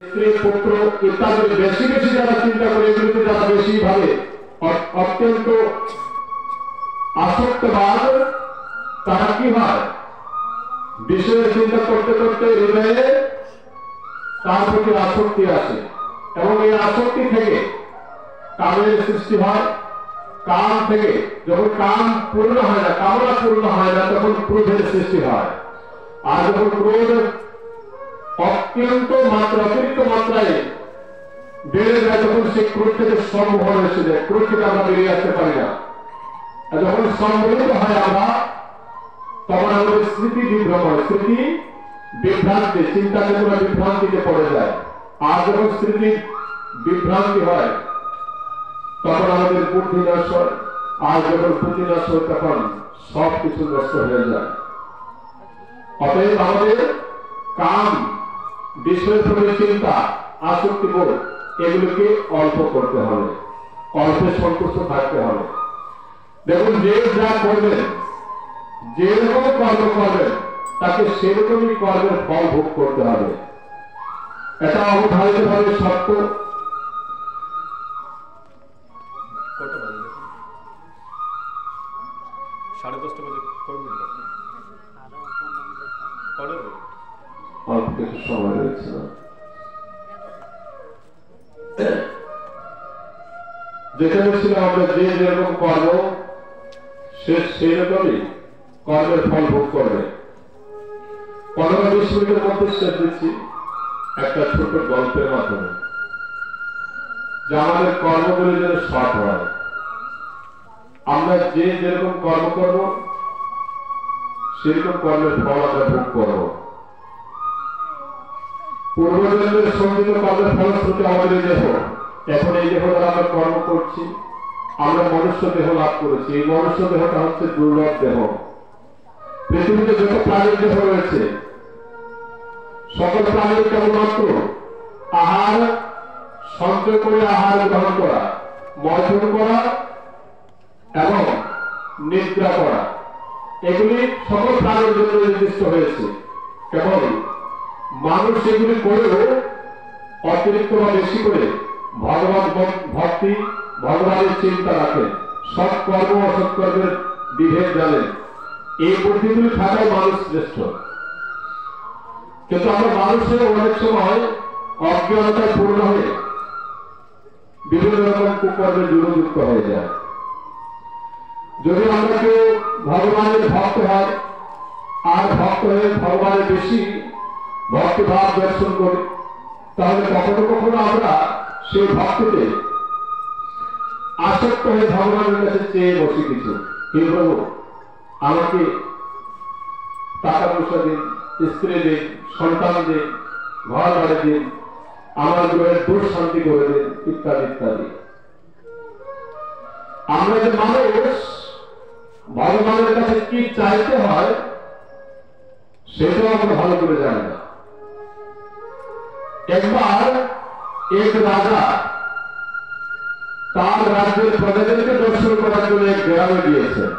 স্ত্রী পুত্র ইত্যাদি বেশি বেশি যারা চিন্তা করে এগুলিতে যারা বেশি ভাবে অত্যন্ত আসক্তবাদ, তারা কি হয় বিষয়ে চিন্তা করতে করতে হৃদয়ে তার প্রতি আসক্তি আসে এবং এই আসক্তি থেকে কামের সৃষ্টি হয়। কাম থেকে যখন কাম পূর্ণ হয় না, কামনা পূর্ণ হয় না, তখন ক্রোধের সৃষ্টি হয়। আর যখন ক্রোধ অত্যন্ত মাত্রা অতিরিক্ত মাত্রায় বেড়ে যায়, তখন সেই ক্রোধ থেকে সম্মোহন এসে যায়, ক্রোধ থেকে আমরা বেরিয়ে আসতে পারি না। যখন সম্মোহিত হয় আমরা, তখন আমাদের স্মৃতি বিভ্রম হয়, স্মৃতি বিভ্রান্তি, চিন্তা চেতনা বিভ্রান্তিতে পড়ে যায়। আর যখন স্মৃতি বিভ্রান্তি হয় তখন আমাদের বুদ্ধি নষ্ট হয়। আর যখন বুদ্ধি নষ্ট হয় তখন সবকিছু নষ্ট হয়ে যায়। অতএব আমাদের কাম, বিষয়ের প্রতি চিন্তা, আসক্তি বোধ এগুলোকে অল্প করতে হবে, অল্পে সন্তুষ্ট থাকতে হবে। দেখুন, যে যা করবেন, যেরকম কর্ম করবেন তাকে সেরকমই কর্মের ফল ভোগ করতে হবে। এটা অবধারিত ভাবে সত্য। অল্প কিছু সময় রয়েছে। যেখানে ছিল আমরা যে যেরকম কর্ম সে সেরকমই কর্মের ফল ভোগ করবে। 15-20 মিনিটের মধ্যে শেষ দিচ্ছি একটা ছোট গল্পের মাধ্যমে, যে আমাদের কর্মগুলি যেন সৎ হয়। আমরা যে যেরকম কর্ম করব সেরকম কর্মের ফল আমরা ভোগ করব। পূর্বজন্মের সঞ্চিত কর্মের ফলশ্রুতি আমাদের এই দেহ, এখন এই দেহ দ্বারা আমরা কর্ম করছি, আমরা মনুষ্য দেহ লাভ করেছি। এই মনুষ্য দেহটা হচ্ছে দুর্লভ দেহ। পৃথিবীতে যত প্রাণীর দেহ রয়েছে, সকল প্রাণীর কেবলমাত্র আহার সঞ্চয় করে আহার গ্রহণ করা, মৈথুন করা এবং নিদ্রা করা, এগুলি সকল প্রাণীর জন্য নির্দিষ্ট হয়েছে। কেবল মানুষ এগুলি করেও অতিরিক্ত বা বেশি করে ভগবান ভক্তি, ভগবানের চিন্তা রাখেন, সৎ কর্ম অসৎ কর্মের বিভেদ জানেন। এই বুদ্ধিগুলি থাকায় মানুষ শ্রেষ্ঠ। কিন্তু আমরা মানুষের অনেক সময় অজ্ঞানতায় পূর্ণ হয়ে বিভিন্ন রকম কুকর্মে জড়যুক্ত হয়ে যায়। যদি আমরা কেউ ভগবানের ভক্ত হয় আর ভক্ত হয়ে ভগবানের বেশি ভক্তিভাব দর্শন করি, তাহলে কখনো কখনো আমরা সেই ভক্তিতে আসক্ত হয়ে ভগবানের কাছে চেয়ে বসি কিছু, হে প্রভু আমাকে টাকা পয়সা দিন, স্ত্রী দিন, সন্তান দিন, ঘর বাড়ি দিন, আমার গ্রহের দোষ শান্তি করে দিন, ইত্যাদি ইত্যাদি। আমরা যে মানুষ ভগবানের কাছে কি চাইতে হয় সেটাও আমরা ভালো করে জানি না। একবার এক রাজা তার রাজ্যের প্রজাদেরকে দর্শন করার জন্য এক গ্রামে গিয়েছেন।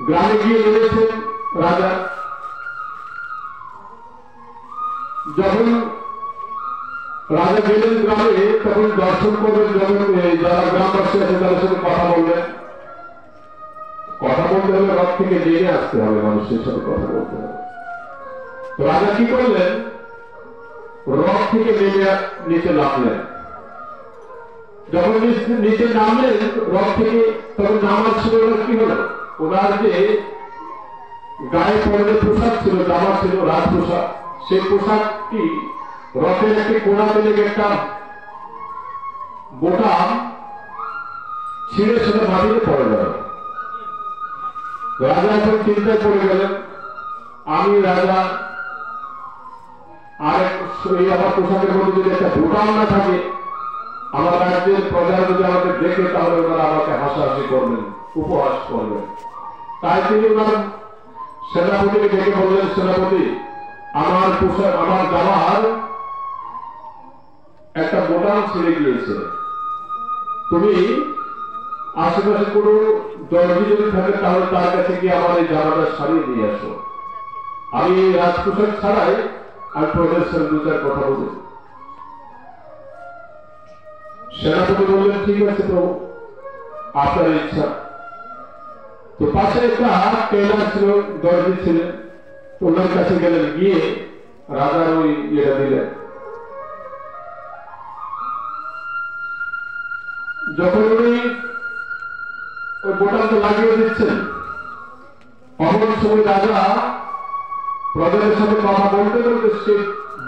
গ্রামে গিয়ে বলেছেন রাজা, যখন রাজা গেলেন গ্রামে, তখন দর্শন করবেন, যখন যারা গ্রামবাসী আছে তাদের সাথে কথা বললেন। কথা বলতে হলে রথ থেকে নেমে আসতে হবে, মানুষের সাথে কথা বলতে হবে। তো রাজা কি করলেন, রথ থেকে নেমে নিচে নামলেন। যখন নিচে নামলেন রথ থেকে, তখন নামার ছিল কি হলো, ওনার যে গায়ে পরনের পোশাক ছিল, জামা ছিল রাজ পোশাক, সেই পোশাকটি রথের একটি কোনা থেকে একটা বোতাম ছিঁড়ে সেটা মাটিতে পড়ে গেল। রাজা এখন চিন্তায় পড়ে গেলেন, আমি রাজা, আর আমার পোশাকের মধ্যে যদি একটা বোতাম না থাকে, আমার রাজ্যের প্রজারা যদি আমাকে দেখে তাহলে ওনারা আমাকে হাসাহাসি করবেন, উপহাস করবেন। তাই তিনি ওনার সেনাপতিকে ডেকে বললেন, সেনাপতি আমার পোশাক, আমার জামার একটা বোতাম ছিঁড়ে গিয়েছে, তুমি আশেপাশে কোনো দর্জি যদি থাকে তাহলে তার কাছে গিয়ে আমার এই জামাটা সারিয়ে দিয়ে আসো। আমি রাজ পোশাক ছাড়াই আমি প্রজাদের সঙ্গে দু চার কথা বলি। সেনাপতি বললেন, ঠিক আছে প্রভু, আপনার ইচ্ছা। তো পাশে একটা টেলার ছিল, দর্জি ছিলেন, ওনার কাছে গেলেন, গিয়ে রাজার ওই ইয়েটা দিলেন। যখন উনি ওই বোতামটা লাগিয়ে দিচ্ছেন, অমন সময় রাজা প্রজাদের সাথে কথা বলতে বলতে সে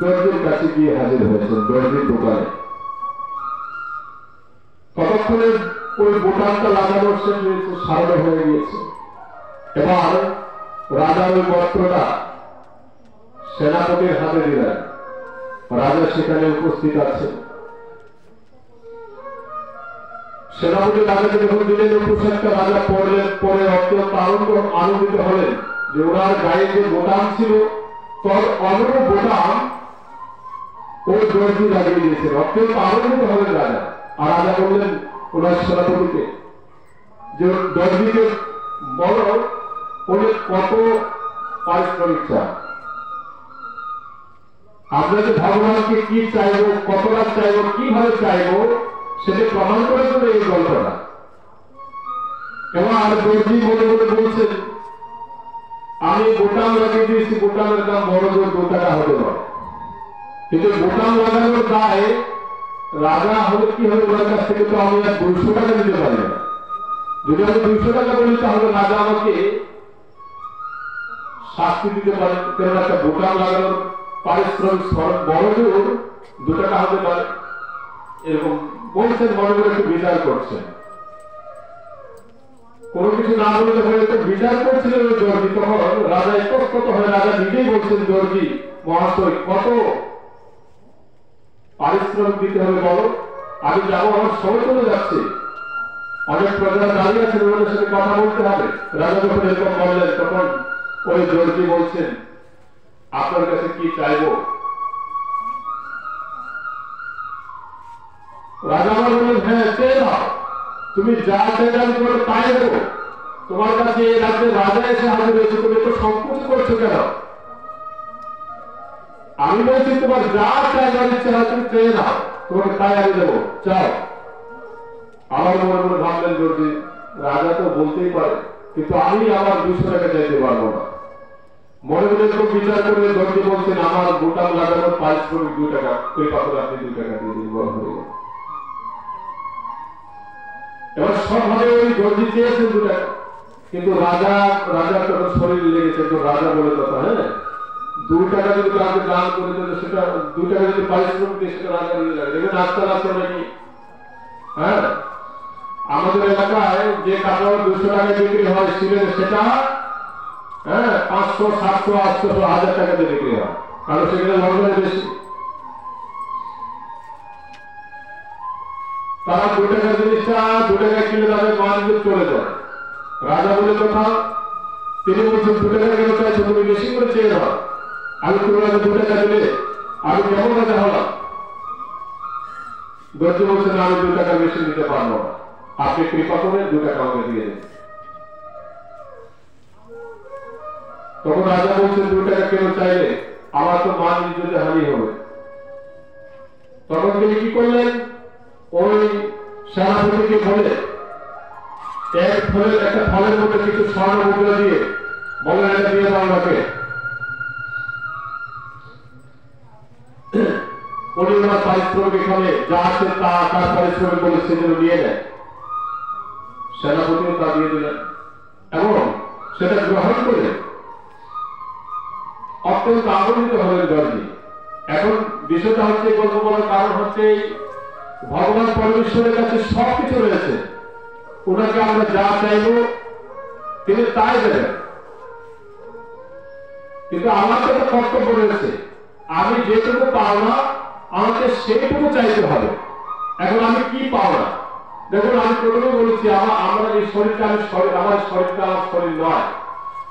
দর্জির কাছে গিয়ে হাজির হয়েছেন, দর্জির দোকানে। ততক্ষণে ওই বোতামটা লাগানো শেষ হয়েছে, সারানো হয়ে গিয়েছে। এবার রাজা ওই বস্ত্রটা সেনাপতির হাতে দিলেন। রাজা সেখানে উপস্থিত আছে। সেনাপতি রাজাকে যখন দিলেন পোশাকটা, রাজা পরলেন, পরে অত্যন্ত আনন্দিত হলেন যে ওনার গায়ে যে বোতাম ছিল তার অনুরূপ বোতাম ওই দর্জি লাগিয়ে দিয়েছেন। অত্যন্ত আনন্দিত হলেন রাজা। আর রাজা বললেন ওনার সেনাপতিকে যে দর্জিকে বলো উনি কত পারিশ্রমিক চান। আমরা যে ভগবানকে কি চাইবো, কতটা চাইবো, কিভাবে চাইবো, সেটা প্রমাণ করার জন্য এই গল্পটা। এবং আর দর্জি মনে মনে বলছেন, আমি বোতাম লাগিয়ে দিয়েছি, বোতামের দাম বড় জোর 2 টাকা হতে পারে, কিন্তু বোতাম লাগানোর দায় রাজা হলে কি হবে, ওনার কাছ থেকে তো আমি আর 200 টাকা দিতে পারি না। যদি আমি 200 টাকা বলি তাহলে রাজা আমাকে শাস্তি দিতে পারে, কারণ একটা বোতাম লাগানোর পারিশ্রমিক বড় জোর 2 টাকা হতে পারে। এরকম বলছেন, মনে করে একটু বিচার করছেন। কোনো কিছু না বলতে হয়তো বিচার করছিলেন ওই দর্জি। তখন রাজা ইতস্তত হয়ে রাজা নিজেই বলছেন, দর্জি মহাশয় কত পারিশ্রমিক দিতে হবে বলো, আমি যাবো, আমার সময় চলে যাচ্ছে, অনেক প্রজারা দাঁড়িয়ে আছেন, ওদের সাথে কথা বলতে হবে। রাজা যখন এরকম বললেন, তখন ওই দর্জি বলছেন, আপনার কাছে কি চাইবো? রাজা আমার বললেন, হ্যাঁ চেয়ে নাও, তুমি যা চাইবে আমি তোমার তাই দেবো। তোমার কাছে এই রাজ্যের রাজা এসে হাজির হয়েছে, তুমি তো সংকোচ করছো কেন? আমি বলছি তোমার যা চাইবার ইচ্ছে হয় তুমি চেয়ে নাও, তোমাকে তাই আমি দেবো, চাও। আমার মনে মনে ভাবলেন দর্জি, রাজা তো বলতেই পারে, কিন্তু আমি আমার 200 টাকা চাইতে পারবো না। মনে মনে এরকম বিচার করে দর্জি বলছেন, আমার বোতাম লাগানোর পারিশ্রমিক 2 টাকা, ওই পাথর আপনি 2 টাকা দিয়ে দিন, বড় হয়ে গেল। এবার সবভাবে ওই দর্জি চেয়েছেন 2 টাকা, কিন্তু রাজার তখন শরীর লেগেছে, তো রাজা বলে কথা, হ্যাঁ 2 টাকা যদি কাউকে দান করে দেবে, সেটা 2 টাকা যদি পারিশ্রমিক দিয়ে সেটা রাজা নিয়ে লাগে। দেখবেন আজকাল আছে নাকি, হ্যাঁ আমাদের এলাকায় যে কাপড় 200 টাকায় বিক্রি হয় সিলেটে, সেটা হ্যাঁ 500, 700, 800, 1000 টাকাতে বিক্রি হয়, কারণ সেখানে লন্ডনে বেশি। তারা 2 টাকার জিনিসটা 2 টাকায় কিনে তাদের মানবিক চলে যায়। রাজা বলে কথা, তিনি বলছেন 2 টাকা কেন চাইছো, তুমি বেশি করে চেয়ে নাও, আমি তোমার 2 টাকা দিলে আমি কেমন রাজা হলাম? দর্জি বলছেন, আমি 2 টাকা বেশি নিতে পারবো না, আপনি কৃপা করে 2 টাকা আমাকে দিয়ে দিন। তখন রাজা বলছেন, 2 টাকা কেন চাইলে, আমার তো মান ইজ্জতে হানি হবে। তখন তিনি কি করলেন, ওই সেনাপতিকে বলে একটা ফলের মধ্যে কিছু স্বর্ণ মুদ্রা দিয়ে বলেন, এটা দিয়ে দাও আমাকে। উনি ওনার পারিশ্রমিক এখানে যা আছে তা তার পারিশ্রমিক বলে সেগুলো নিয়ে নেয়। সেনাপতিও তা দিয়ে দিলেন এবং সেটা গ্রহণ করে অত্যন্ত আনন্দিত হলেন দর্জি। এখন বিষয়টা হচ্ছে, গল্প বলার কারণ হচ্ছে, ভগবান পরমেশ্বরের কাছে সবকিছু রয়েছে, ওনাকে আমরা যা চাইব তিনি তাই দেবেন, কিন্তু আমাকে তো কর্তব্য রয়েছে, আমি যেটুকু পাও না আমাকে সেইটুকু চাইতে হবে। এখন আমি কি পাও না, দেখুন আমি প্রথমে বলেছি, আমার এই শরীরটা আমার শরীরটা আমার শরীর নয়,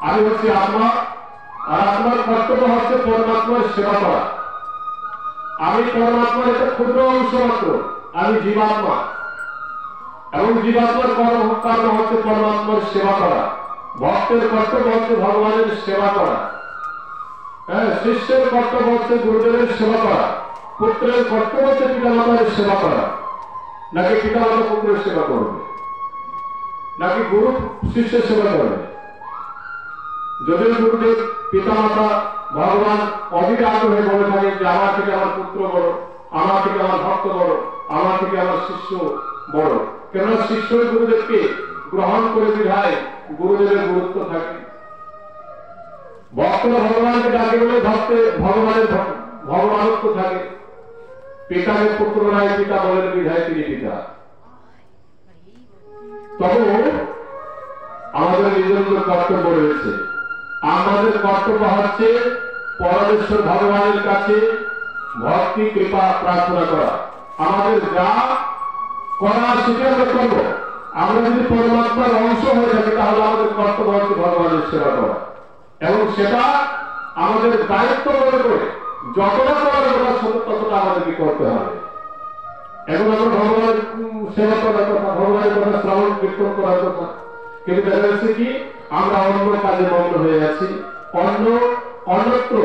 আমি হচ্ছি আত্মা, আর আপনার কর্তব্য হচ্ছে পরমাত্মার সেবা করা। আমি পরমাত্মার একটা ক্ষুদ্র অংশ মাত্র, আমি জীবাত্মা, এবং জীবাত্মার কর্ম হচ্ছে পরমাত্মার সেবা করা। ভক্তের কর্তব্য হচ্ছে ভগবানের সেবা করা। হ্যাঁ, শিষ্যের কর্তব্য হচ্ছে গুরুদেবের সেবা করা, পুত্রের কর্তব্য হচ্ছে পিতামাতার সেবা করা। নাকি পিতামাতা পুত্রের সেবা করবে, নাকি গুরু শিষ্যের সেবা করবে? যদি গুরুদেব পিতামাতা ভগবান অধীর আগ্রহে বলে থাকে যে আমার থেকে আমার পুত্র বড়, আমার থেকে আমার ভক্ত বড়, আমার থেকে আমার শিষ্য বড়, কেননা শিষ্য গুরুদেবকে গ্রহণ করে বিধায় গুরুদেবের গুরুত্ব থাকে। ভক্তরা ভগবানকে ডাকে বলে ভক্তে ভগবানের ভগবানত্ব থাকে। পিতাকে পুত্র নাই, পিতা বলেন বিধায় তিনি পিতা। তবে আমাদের নিজ নিজ কর্তব্য রয়েছে। আমাদের কর্তব্য হচ্ছে পরমেশ্বর ভগবানের কাছে ভক্তি কৃপা প্রার্থনা করা। আমাদের যা করা সেটা আমরা করবো। আমরা যদি পরমাত্মার অংশ হয়ে থাকি তাহলে আমাদের কর্তব্য হচ্ছে ভগবানের সেবা করা, এবং সেটা আমাদের দায়িত্ব মনে করে যতটা করার কথা ততটা আমাদেরকে করতে হবে। এখন আমরা ভগবানের সেবা করার কথা, ভগবানের কথা শ্রবণ কীর্তন করার কথা, কিন্তু দেখা যাচ্ছে কি আমরা অন্য কাজে মগ্ন হয়ে আছি। অন্যত্র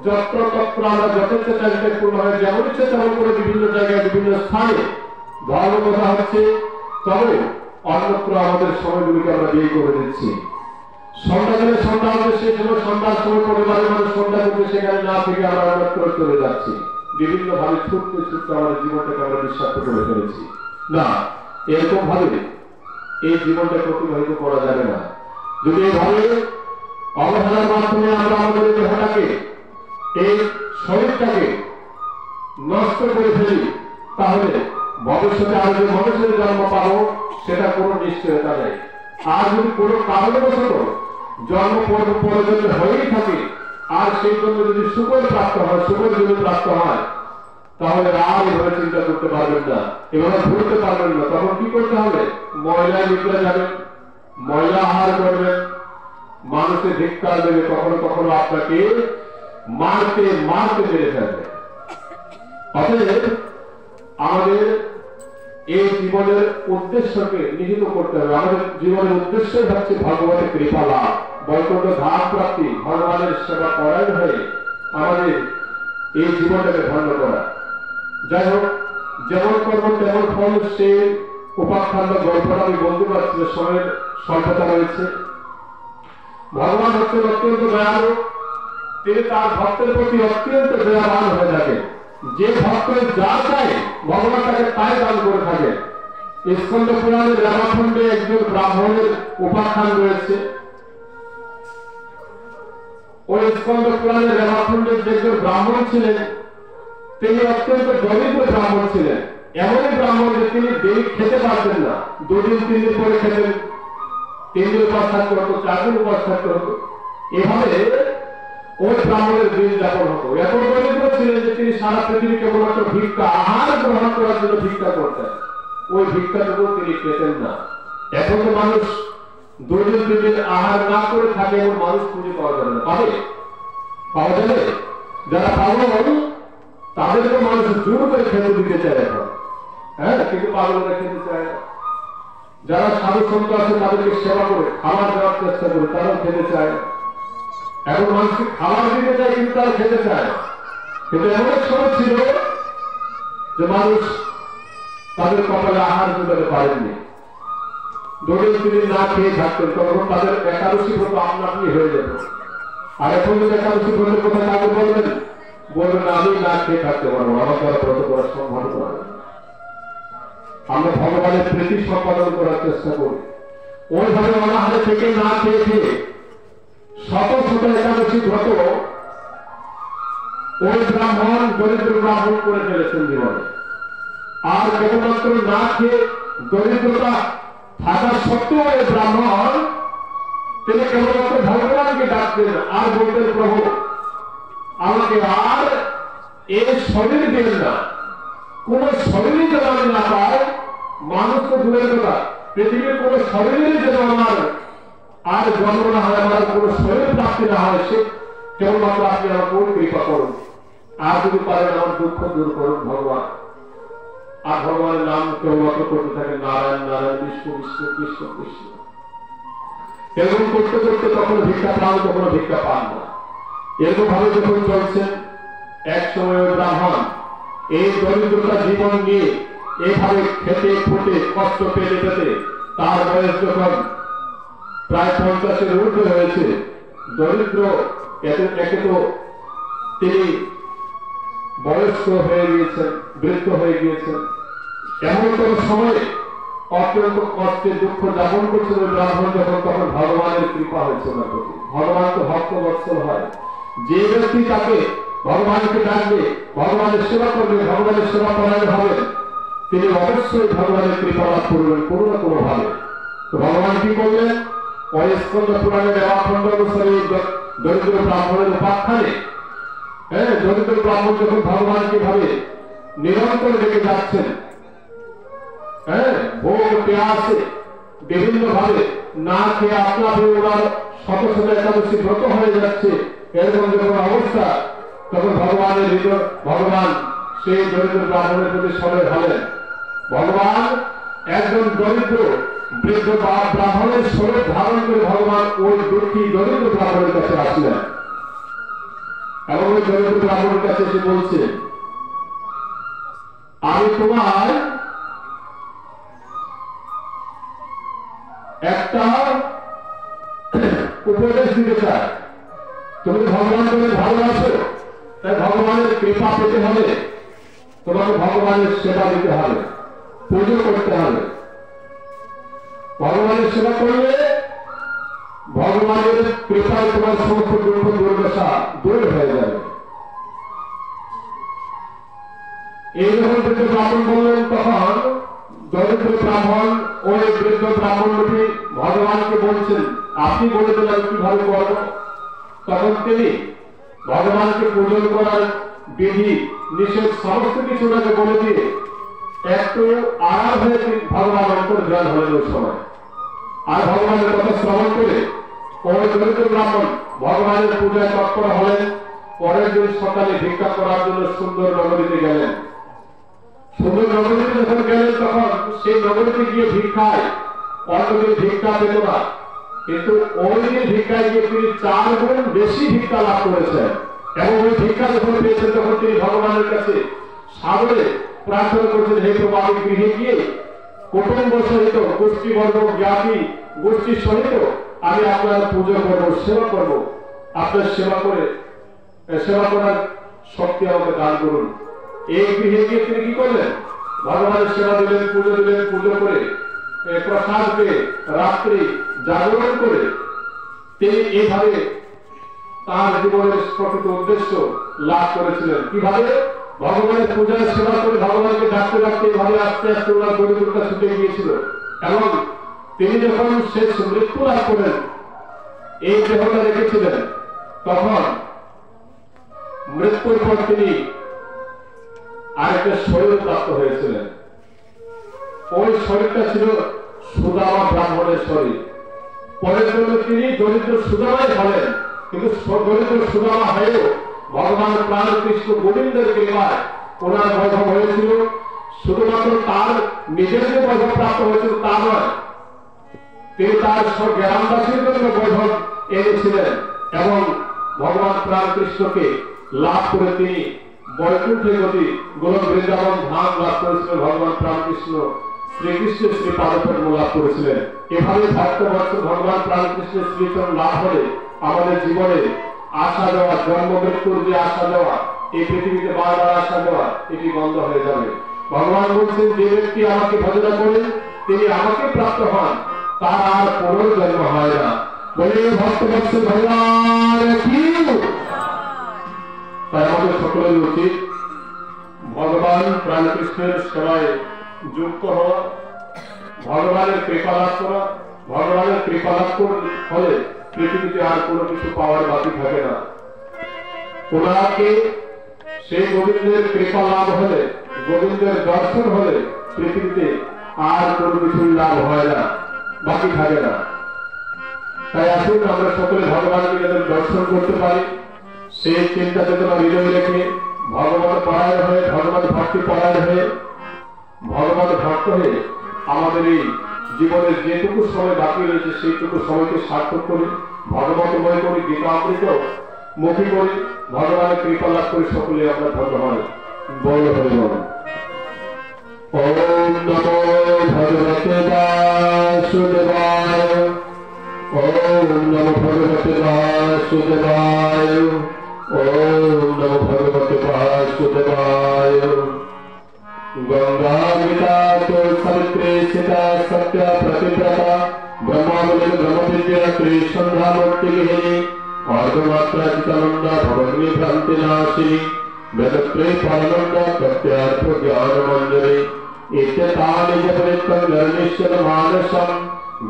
যত্র তত্র আমরা যথেষ্ট চাহিদা পূর্ণ হয়ে যেমন ইচ্ছে তেমন করে বিভিন্ন জায়গায় বিভিন্ন স্থানে ধর্ম কথা হচ্ছে, তবে অন্যত্র আমাদের সময়গুলিকে আমরা বিয়ে করে দিচ্ছি। সন্ধ্যা দিনে সন্ধ্যা হচ্ছে, সেই সময় সন্ধ্যার সময় পরিবারের মানুষ সন্ধ্যা করতে সেখানে না থেকে আমরা অন্যত্র চলে যাচ্ছি। বিভিন্ন ভাবে ছুটতে ছুটতে আমাদের জীবনটাকে আমরা নিঃস্বার্থ করে ফেলেছি। না, এরকম ভাবে এই জীবনটাকে অতিবাহিত করা যাবে না। যদি এইভাবে অবহেলার মাধ্যমে আমরা আমাদের দেহটাকে, এই শরীরটাকে নষ্ট করে ফেলি, তাহলে ভবিষ্যতে আর যে মানুষের জন্ম পাবো সেটা কোনো নিশ্চয়তা নেই। আর যদি কোনো কারণবশত জন্ম পর্যন্ত হয়েই থাকে, আর সেই জন্য যদি শুকর প্রাপ্ত হয়, শুকর যদি প্রাপ্ত হয়, তাহলে আর এভাবে চিন্তা করতে পারবেন না, এভাবে ভুলতে পারবেন না। তখন কি করতে হবে? ময়লায় নিকলে যাবেন, ময়লা আহার করবেন, মানুষের ধিক্কার দেবে, কখনো কখনো আপনাকে মারতে মারতে পেরে ফেলবে। অতএব আমাদের এই জীবনের উদ্দেশ্যকে নিহিত করতে হবে। আমাদের জীবনের উদ্দেশ্য হচ্ছে ভগবানের কৃপা লাভ, বৈকুণ্ঠ ধাম প্রাপ্তি, ভগবানের সেবা করাই হয়ে আমাদের এই জীবনটাকে ধন্য করা। যাই হোক, যেমন কর্ম তেমন ফল, সে উপাখ্যান গল্পটা আমি বলতে পারছি, সময়ের স্বল্পতা রয়েছে। ভগবান হচ্ছেন অত্যন্ত দয়ালু, তিনি তার ভক্তের প্রতি অত্যন্ত দয়াবান হয়ে থাকেন। যে ভক্ত যা চায় ভগবান তাকে তাই দান করে থাকে। স্কন্দ পুরাণের রামাখণ্ডে একজন ব্রাহ্মণের উপাখ্যান রয়েছে। ওই স্কন্দ পুরাণের রামাখণ্ডের যে একজন ব্রাহ্মণ ছিলেন, তিনি অত্যন্ত দরিদ্র ব্রাহ্মণ ছিলেন। এমনই ব্রাহ্মণ যে তিনি দেরি খেতে পারতেন না, 2 দিন 3 দিন পরে খেতেন, 3 দিন উপাস থাকতে হতো, 4 দিন উপাস থাকতে হতো। এভাবে ওই ব্রাহ্মণের দিন যাপন হতো। এত দরিদ্র ছিলেন যে তিনি সারা পৃথিবী কেবলমাত্র ভিক্ষা, আহার গ্রহণ করার জন্য ভিক্ষা করতেন। ওই ভিক্ষাটুকু তিনি পেতেন না। এখন তো মানুষ 2 দিন 3 দিন আহার না করে থাকে, এমন মানুষ খুঁজে পাওয়া যাবে না। পাওয়া যাবে? যারা পাগল তাদেরকে মানুষ জোর করে খেতে দিতে চায় এখন, হ্যাঁ, কিন্তু পাগলরা খেতে চায় না। যারা সাধু সন্ত আছে তাদেরকে সেবা করে খাবার দেওয়ার চেষ্টা করে, তারাও খেতে চায় না। এখন মানুষকে খাবার দিতে চায় কিন্তু তারা খেতে চায় না। কিন্তু এমন এক সময় ছিল যে মানুষ তাদের কপালে আহার জোগাতে পারেননি, 2 দিন 3 দিন না খেয়ে থাকতেন, তখন তাদের একাদশী ব্রত আপনা আপনি হয়ে যেত। আর এখন যদি একাদশী ব্রতের কথা কাউকে বলবেন না, আমি না খেয়ে থাকতে পারবো, আমার দ্বারা ব্রত করা সম্ভব নয়। আমরা ভগবানের প্রীতি সম্পাদন করার চেষ্টা করি, ওইভাবে অনাহারে থেকে না খেয়ে খেয়ে শত শত একাদশী ব্রত ওই ব্রাহ্মণ, দরিদ্র ব্রাহ্মণ করে ফেলেছেন জীবনে। আর কেবলমাত্র না খেয়ে দরিদ্রতা থাকা সত্ত্বেও এই ব্রাহ্মণ, তিনি কেবলমাত্র ভগবানকে ডাকতেন আর বলতেন, প্রভু আমাকে আর এই শরীর দেন না, কোন শরীরই যেন আমি না পাই। মানুষ তো দূরের কথা, পৃথিবীর কোন শরীরের যেন আমার আর জন্ম না হয়, আমার কোন শরীর প্রাপ্তি না হয়, সে কেবলমাত্র আপনি আমার কোন কৃপা করুন। আর যদি পারেন আমার দুঃখ দূর করুন ভগবান। আর ভগবানের নাম কেবলমাত্র করতে থাকে নারায়ণ নারায়ণ, বিষ্ণু বিষ্ণু কৃষ্ণ কৃষ্ণ। এরকম করতে করতে কখনো ভিক্ষা পান, কখনো ভিক্ষা পান না। এরকম ভাবে যখন চলছেন, এক সময় ওই ব্রাহ্মণ এই দরিদ্রতা জীবন নিয়ে এভাবে খেতে খুঁটে কষ্ট পেতে পেতে তার বয়স যখন প্রায় 50-এর ঊর্ধ্বে হয়েছে, দরিদ্র একে তো তিনি বয়স্ক হয়ে গিয়েছেন, বৃদ্ধ হয়ে গিয়েছেন, এমন কোন সময়ে অত্যন্ত কষ্টে দুঃখ যাপন করছেন ওই ব্রাহ্মণ, যখন তখন ভগবানের কৃপা হয়েছে ওনার প্রতি। ভগবান তো ভক্ত বৎসল হয়, যে ব্যক্তি তাকে ভগবানকে ডাকবে, ভগবানের সেবা করবে, ভগবানের সেবা করানো হবে, তিনি অবশ্যই ভগবানের কৃপা লাভ করবেন কোনো না কোনো ভাবে। তো ভগবান কি করলেন, ওই স্কন্দ পুরাণের দেওয়া খণ্ড অনুসারে দরিদ্র ব্রাহ্মণের উপাখ্যানে, দরিদ্র ব্রাহ্মণ যখন ভগবানকে ভাবে নিরন্তর ডেকে যাচ্ছেন, ভোগ পেয়াসে বিভিন্ন ভাবে না খেয়ে আপনার ওনার শত শত একাদশী ব্রত হয়ে যাচ্ছে, এরকম যখন অবস্থা, তখন ভগবানের হৃদয়, ভগবান সেই দরিদ্র ব্রাহ্মণের প্রতি সদয় হলেন। ভগবান একজন দরিদ্র বৃদ্ধ ব্রাহ্মণের স্বরূপ ধারণ করে ভগবান ওই দুঃখী দরিদ্র ব্রাহ্মণের কাছে আসলেন এবং ওই দরিদ্র ব্রাহ্মণের কাছে এসে বলছে, আমি তোমার একটা উপদেশ দিতে চাই। তুমি ভগবানকে ভালোবাসো, তাই ভগবানের কৃপা পেতে হলে তোমাকে ভগবানের সেবা দিতে হবে, পুজো করতে হবে। ভগবানের সেবা করলে ভগবানের কৃপায় তোমার সমস্ত দুঃখ দুর্দশা দূর হয়ে যাবে। এই যখন বৃদ্ধ ব্রাহ্মণ বললেন, তখন দরিদ্র ব্রাহ্মণ ওই বৃদ্ধ ব্রাহ্মণটি ভগবানকে বলছেন, আপনি বলে দিলেন কিভাবে করব। তখন তিনি ভগবানকে পূজন করার বিধি নিষেধ সমস্ত কিছু ওনাকে বলে দিয়ে একটু আরাম হয়ে ভগবান অন্তর্ধান হলেন ওই সময়। আর ভগবানের কথা শ্রবণ করে ওই দরিদ্র ব্রাহ্মণ ভগবানের পূজায় তৎপর হলেন। পরের দিন সকালে ভিক্ষা করার জন্য সুন্দর নগরীতে গেলেন। সুন্দর নগরীতে যখন গেলেন, তখন সেই নগরীতে গিয়ে ভিক্ষায় অন্যদিন ভিক্ষা পেত না, কিন্তু ওই দিন ভিক্ষায় গিয়ে তিনি 4 গুণ বেশি ভিক্ষা লাভ করেছেন। এবং ওই ভিক্ষা যখন পেয়েছেন, তখন তিনি ভগবানের কাছে সাদরে প্রার্থনা করছেন, হে প্রভু, আমি গৃহে গিয়ে কুটুম্ব সহিত, গোষ্ঠীবর্গ জ্ঞাতি গোষ্ঠীর সহিত আমি আপনার পুজো করবো, সেবা করবো। আপনার সেবা করার শক্তি আমাকে দান করুন। এই গৃহে গিয়ে তিনি কি করলেন, ভগবানের সেবা দিলেন, পুজো করে প্রসাদ পেয়ে রাত্রি জাগরণ করে তিনি এইভাবে তার জীবনের প্রকৃত উদ্দেশ্য লাভ করেছিলেন। কিভাবে ভগবানের পূজায় সেবা করে ভগবানকে ডাকতে ডাকতে এভাবে আস্তে আস্তে ওনার দরিদ্রতা ছুটে গিয়েছিল। এবং তিনি যখন শেষ মৃত্যু লাভ করেন, এই দেহটা রেখেছিলেন, তখন মৃত্যুর পর তিনি আরেকটা শরীর প্রাপ্ত হয়েছিলেন। ওই শরীরটা ছিল সুদামা ব্রাহ্মণের শরীর। পরের জন্য তিনি দরিদ্র সুদামাই হলেন, কিন্তু দরিদ্র সুদামা হয়েও ভগবান প্রাণ কৃষ্ণ গোবিন্দের কৃপায় ওনার বৈভব হয়েছিল। শুধুমাত্র তার নিজের যে বৈভব প্রাপ্ত হয়েছিল তা নয়, তিনি তার গ্রামবাসীর জন্য বৈভব এনেছিলেন এবং ভগবান প্রাণ কৃষ্ণকে লাভ করে তিনি বৈকুণ্ঠে গতি গোলক বৃন্দাবন ধাম লাভ করেছিলেন। ভগবান প্রাণ কৃষ্ণ শ্রীকৃষ্ণের শ্রী পাদপদ্ম লাভ করেছিলেন। এভাবে ভক্ত বৎসল ভগবান প্রাণ কৃষ্ণের শ্রীচরণ লাভ হলে আমাদের জীবনে আসা যাওয়া, জন্ম মৃত্যুর যে আসা যাওয়া, এই পৃথিবীতে বারবার আসা যাওয়া, এটি বন্ধ হয়ে যাবে। ভগবান বলছেন, যে ব্যক্তি আমাকে ভজনা করেন তিনি আমাকে প্রাপ্ত হন, তার আর পুনর্জন্ম হয় না। বলে ভক্ত বৎসল ভগবান কি। তাই আমাদের সকলের উচিত ভগবান প্রাণ কৃষ্ণের সেবায় যুক্ত হওয়া, ভগবানের কৃপা লাভ করা। ভগবানের কৃপা লাভ হলে পৃথিবীতে আর কোনো কিছু পাওয়ার বাকি থাকে না। ওনাকে সেই গোবিন্দের কৃপা লাভ হলে, গোবিন্দের দর্শন হলে পৃথিবীতে আর কোনো কিছুর লাভ হয় না, বাকি থাকে না। তাই আসুন আমরা সকলে ভগবানকে যাতে দর্শন করতে পারি, সেই চিন্তা চেতনা হৃদয় রেখে ভগবান পরায়ণ হয়ে, ভগবান ভক্তি পরায়ণ হয়ে, ভগবান ভক্ত হয়ে আমাদের এই জীবনের যেটুকু সময় বাকি রয়েছে সেইটুকু সময়কে সার্থক করি, ভগবতময় করি, গীতামৃত মুখী করি, ভগবানের কৃপা লাভ করে সকলে আমরা ধন্য হয়। বল হরি বল। ওম নমো ভগবতে বাসুদেবায়। ওম নমো ভগবতে বাসুদেবায়। ওম নমো ভগবতে বাসুদেবায়। गंगा गीता तो सवित्री सीता सत्य प्रतिव्रता ब्रह्मावली ब्रह्म विद्या त्रिसंध्या मूर्ति गृहिणी अर्धमात्रा चितानंदा भवग्नि भ्रांति नाशिनी वेदत्रय पालनंदा प्रत्यार्थ ज्ञान मंजरी इत्यतानि जपनित्यं निर्निश्चल मानसं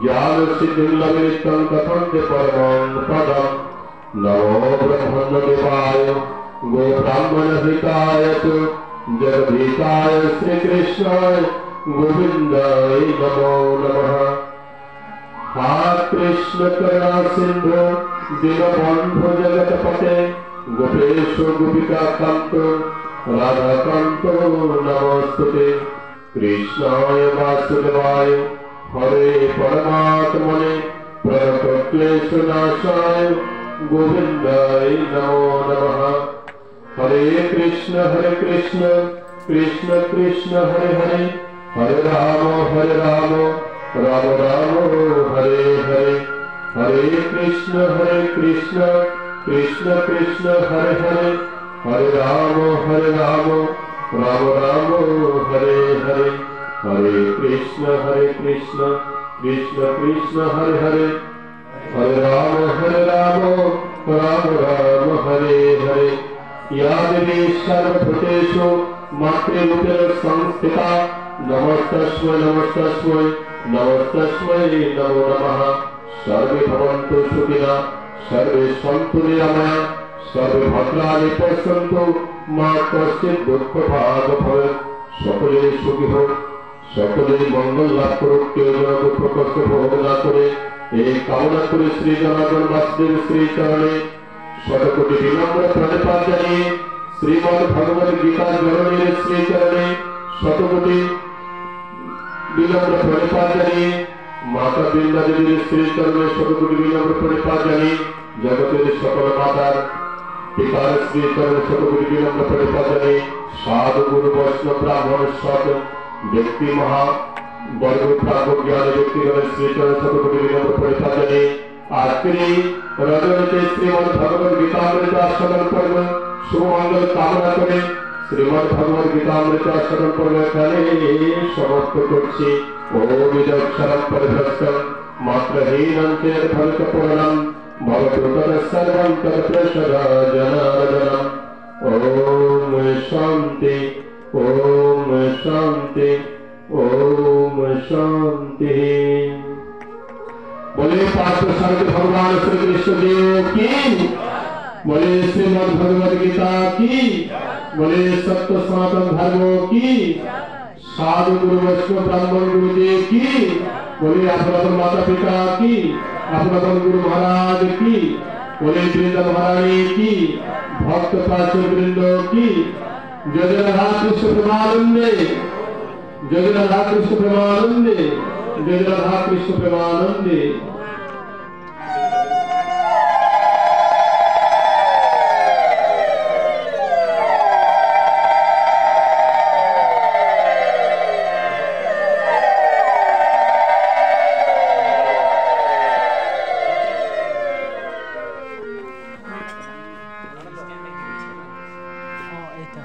ज्ञान सिद्धिं लभेत्तं कथन्ते परमं पदं। नमो ब्रह्मण्यदेवाय गो ब्राह्मण हिताय च जगदीताय श्री कृष्णाय गोविंदाय नमो नमः। हा कृष्ण करुणा सिंधु दीनबंधु जगतपते गोपेश गोपिका कांत राधा कांत नमोस्तुते। कृष्णाय वासुदेवाय हरे परमात्मने प्रणतक्लेशनाशाय गोविंदाय नमो नमः। हरे कृष्ण कृष्ण कृष्ण हरे हरे हरे राम राम राम हरे हरे। हरे कृष्ण कृष्ण कृष्ण हरे हरे हरे राम राम राम हरे हरे। हरे कृष्ण कृष्ण कृष्ण हरे हरे हरे राम राम राम हरे हरे। या देवी सर्वभूतेषु मातृरूपेण संस्थिता नमस्तस्मै नमस्तस्मै नमस्तस्मै नमो नमः। सर्वे भवन्तु सुखिनः सर्वे सन्तु निरामया सर्वे भद्राणि पश्यन्तु मा कश्चित् दुःखभाग् भवेत्। সকলে সুখী হোক, সকলে মঙ্গল লাভ করুক, কেউ যেন দুঃখ কষ্ট ভোগ না করে এই কামনা করে শ্রী জনার্দন বাসুদেব শ্রী চরণে শতকোটি বিনম্র প্রণিপাত জানিয়ে শ্রীমদ্ ভগবদ গীতা জননীর শ্রী চরণে শতকোটি বিনম্র প্রণিপাত জানিয়ে মাতা বৃন্দা দেবীর শ্রী চরণে শতকোটি বিনম্র প্রণিপাত জানিয়ে জগতের সকল মাতার পিতার শ্রী চরণে শতকোটি বিনম্র প্রণিপাত জানিয়ে সাধু গুরু বৈষ্ণব ব্রাহ্মণ সৎ ব্যক্তি মহা বর্গ প্রাজ্ঞ জ্ঞানী ব্যক্তিগণের শ্রী চরণে শতকোটি বিনম্র প্রণিপাত জানিয়ে আজকের রজনীতে শ্রীমদ্ ভগবদ গীতামৃত আস্বাদন পর্ব শুভ মঙ্গল কামনা করে শ্রীমদ্ ভগবদ গীতামৃত আস্বাদন পর্ব এখানে সমাপ্ত করছি। ওম বিদক্ষরম পরিভ্রষ্টম মাত্রহীনম চেদ ফলিত পূর্ণম ভবতু তদসর্বং তৎপ্রসাদা জনার্দনম। ওম শান্তি ওম শান্তি ওম শান্তি। बोले पार्थ सारथी भगवान श्री कृष्ण देव की, बोले श्रीमद् भगवद गीता की, बोले सत्य सनातन धर्म की, साधु गुरु वैष्णव ब्राह्मण गुरुदेव की, बोले अपना माता पिता की, अपना गुरु महाराज की, बोले वृंदा महारानी की, भक्त पार्षद वृंदों की। जय जय राधा कृष्ण प्रेमानंदे, जय जय राधा कृष्ण प्रेमानंदे, जय राधा कृष्ण प्रेमानंदे। Oh, itu.